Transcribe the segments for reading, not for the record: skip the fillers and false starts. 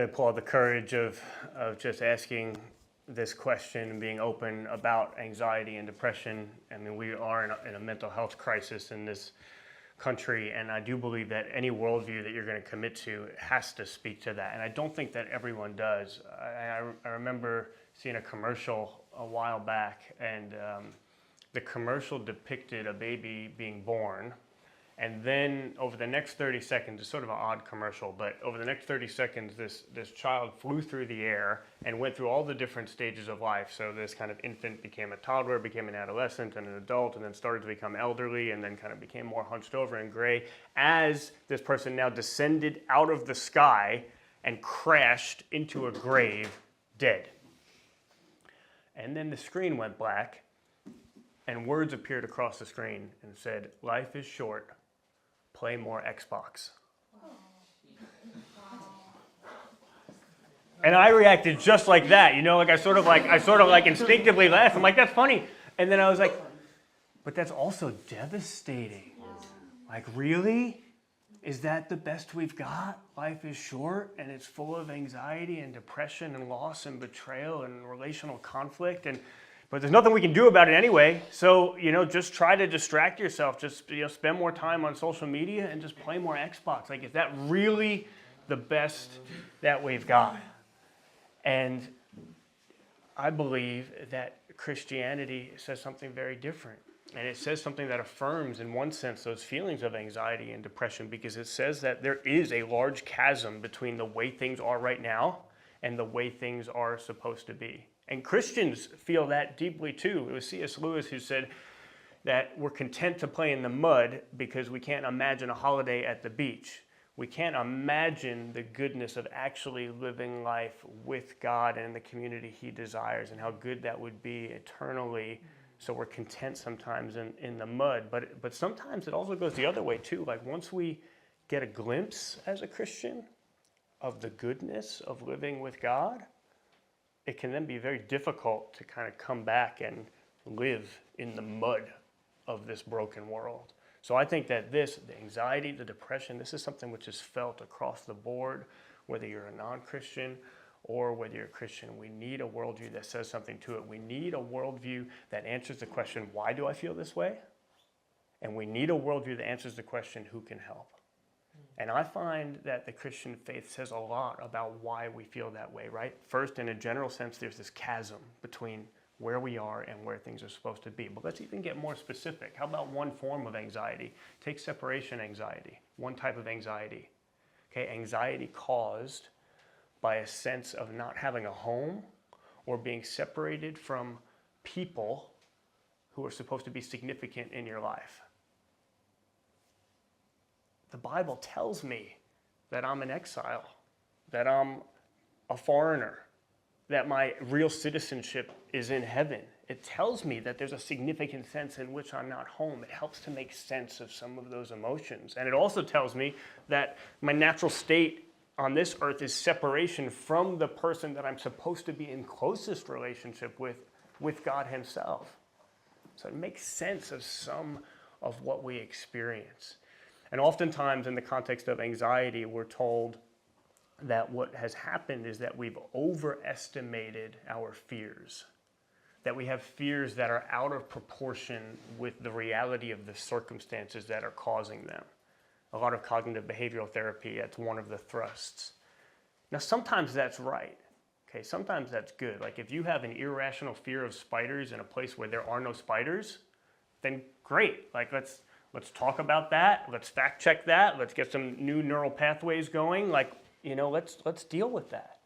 really applaud the courage of just asking this question and being open about anxiety and depression. I mean, we are in a mental health crisis in this country, and I do believe that any worldview that you're going to commit to has to speak to that. And I don't think that everyone does. I remember seeing a commercial a while back, and the commercial depicted a baby being born. And then over the next 30 seconds, it's sort of an odd commercial, but over the next 30 seconds, this child flew through the air and went through all the different stages of life. So this kind of infant became a toddler, became an adolescent and an adult, and then started to become elderly, and then kind of became more hunched over and gray as this person now descended out of the sky and crashed into a grave dead. And then the screen went black, and words appeared across the screen and said, "Life is short. Play more Xbox." And I reacted just like that, you know, like I sort of like instinctively laughed. I'm like, that's funny. And then I was like, but that's also devastating. Like, really? Is that the best we've got? Life is short and it's full of anxiety and depression and loss and betrayal and relational conflict, but there's nothing we can do about it anyway. So, you know, just try to distract yourself. Just, you know, spend more time on social media and just play more Xbox. Like, is that really the best that we've got? And I believe that Christianity says something very different. And it says something that affirms, in one sense, those feelings of anxiety and depression, because it says that there is a large chasm between the way things are right now and the way things are supposed to be. And Christians feel that deeply too. It was C.S. Lewis who said that we're content to play in the mud because we can't imagine a holiday at the beach. We can't imagine the goodness of actually living life with God and in the community He desires, and how good that would be eternally. So we're content sometimes in the mud. But sometimes it also goes the other way too. Like, once we get a glimpse as a Christian of the goodness of living with God, it can then be very difficult to kind of come back and live in the mud of this broken world. So I think that the anxiety, the depression, this is something which is felt across the board, whether you're a non-Christian or whether you're a Christian. We need a worldview that says something to it. We need a worldview that answers the question, why do I feel this way? And we need a worldview that answers the question, who can help? And I find that the Christian faith says a lot about why we feel that way, right? First, in a general sense, there's this chasm between where we are and where things are supposed to be. But let's even get more specific. How about one form of anxiety? Take separation anxiety, one type of anxiety. Okay, anxiety caused by a sense of not having a home or being separated from people who are supposed to be significant in your life. The Bible tells me that I'm an exile, that I'm a foreigner, that my real citizenship is in heaven. It tells me that there's a significant sense in which I'm not home. It helps to make sense of some of those emotions. And it also tells me that my natural state on this earth is separation from the person that I'm supposed to be in closest relationship with God Himself. So it makes sense of some of what we experience. And oftentimes in the context of anxiety, we're told that what has happened is that we've overestimated our fears, that we have fears that are out of proportion with the reality of the circumstances that are causing them. A lot of cognitive behavioral therapy, that's one of the thrusts. Now, sometimes that's right. Okay, sometimes that's good. Like, if you have an irrational fear of spiders in a place where there are no spiders, then great. Like, let's talk about that. Let's fact check that. Let's get some new neural pathways going. Like, you know, let's deal with that.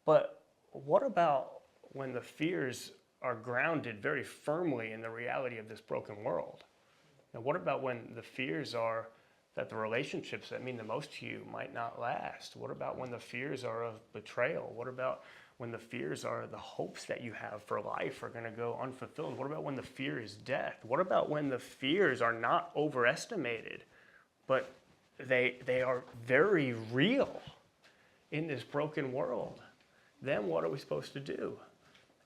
But what about when the fears are grounded very firmly in the reality of this broken world? Now, what about when the fears are that the relationships that mean the most to you might not last? What about when the fears are of betrayal? What about when the fears are the hopes that you have for life are going to go unfulfilled? What about when the fear is death? What about when the fears are not overestimated, but they are very real in this broken world? Then what are we supposed to do?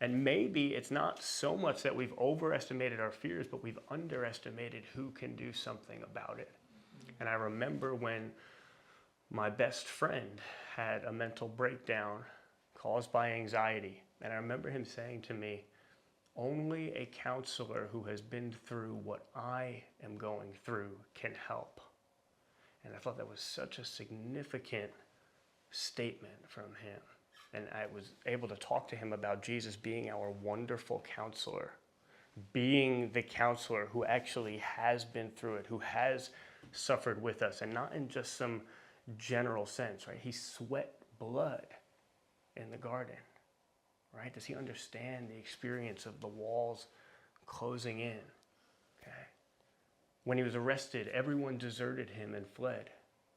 And maybe it's not so much that we've overestimated our fears, but we've underestimated who can do something about it. And I remember when My best friend had a mental breakdown caused by anxiety. And I remember him saying to me, only a counselor who has been through what I am going through can help. And I thought that was such a significant statement from him. And I was able to talk to him about Jesus being our wonderful counselor, being the counselor who actually has been through it, who has suffered with us, and not in just some general sense, right? He sweat blood in the garden, right? Does he understand the experience of the walls closing in? Okay. When he was arrested, everyone deserted him and fled.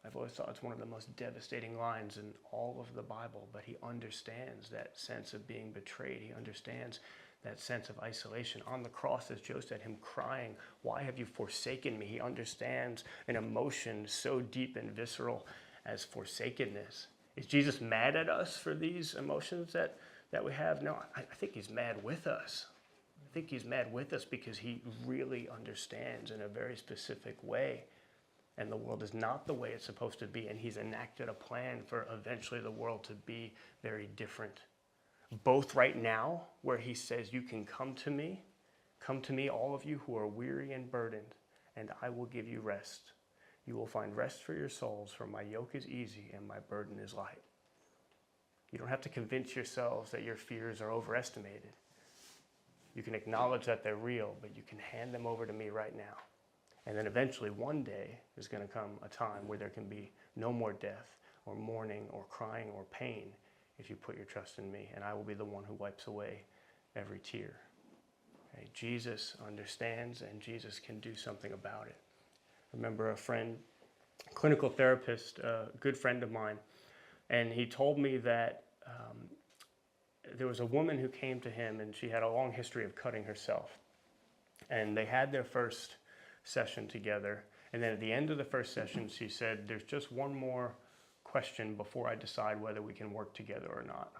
I've always thought it's one of the most devastating lines in all of the Bible, but he understands that sense of being betrayed. He understands that sense of isolation. On the cross, as Joe said, him crying, "Why have you forsaken me?" He understands an emotion so deep and visceral as forsakenness. Is Jesus mad at us for these emotions that we have? No, I think he's mad with us. I think he's mad with us because he really understands in a very specific way. And the world is not the way it's supposed to be. And he's enacted a plan for eventually the world to be very different. Both right now, where he says, you can come to me, all of you who are weary and burdened, and I will give you rest. You will find rest for your souls, for my yoke is easy and my burden is light. You don't have to convince yourselves that your fears are overestimated. You can acknowledge that they're real, but you can hand them over to me right now. And then eventually one day there's going to come a time where there can be no more death or mourning or crying or pain if you put your trust in me, and I will be the one who wipes away every tear. Okay? Jesus understands, and Jesus can do something about it. I remember a friend, clinical therapist, a good friend of mine, and he told me that there was a woman who came to him, and she had a long history of cutting herself. And they had their first session together, and then at the end of the first session, she said, "There's just one more question before I decide whether we can work together or not."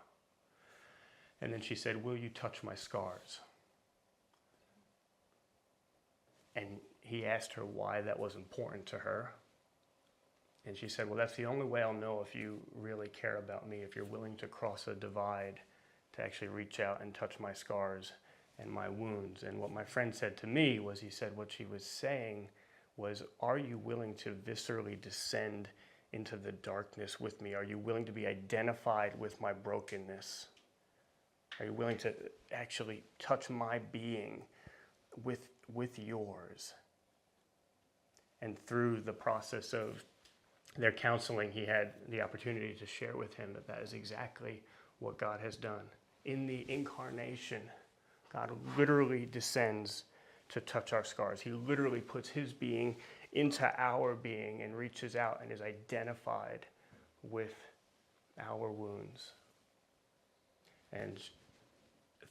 And then she said, "Will you touch my scars?" And he asked her why that was important to her. And she said, "Well, that's the only way I'll know if you really care about me, if you're willing to cross a divide to actually reach out and touch my scars and my wounds." And what my friend said to me was, he said what she was saying was, are you willing to viscerally descend into the darkness with me? Are you willing to be identified with my brokenness? Are you willing to actually touch my being with yours? And through the process of their counseling, he had the opportunity to share with him that that is exactly what God has done. In the incarnation, God literally descends to touch our scars. He literally puts his being into our being and reaches out and is identified with our wounds. And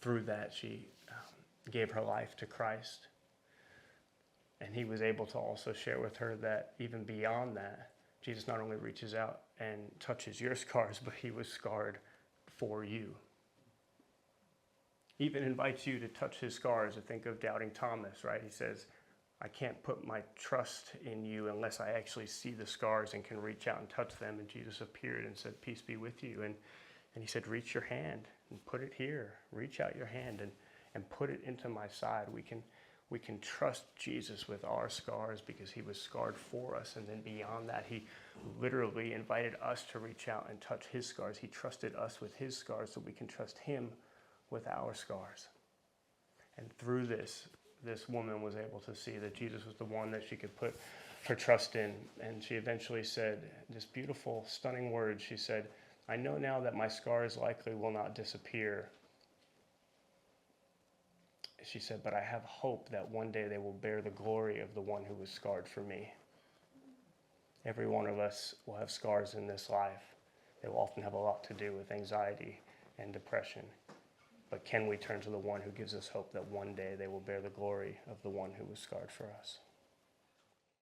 through that, she gave her life to Christ. And he was able to also share with her that even beyond that, Jesus not only reaches out and touches your scars, but he was scarred for you. He even invites you to touch his scars. I think of doubting Thomas, right? He says, I can't put my trust in you unless I actually see the scars and can reach out and touch them. And Jesus appeared and said, peace be with you. And he said, reach your hand and put it here. Reach out your hand and put it into my side. We can trust Jesus with our scars because he was scarred for us. And then beyond that, he literally invited us to reach out and touch his scars. He trusted us with his scars so we can trust him with our scars. And through this woman was able to see that Jesus was the one that she could put her trust in. And she eventually said this beautiful, stunning word. She said, I know now that my scars likely will not disappear. She said, but I have hope that one day they will bear the glory of the one who was scarred for me. Every one of us will have scars in this life. They will often have a lot to do with anxiety and depression. But can we turn to the one who gives us hope that one day they will bear the glory of the one who was scarred for us?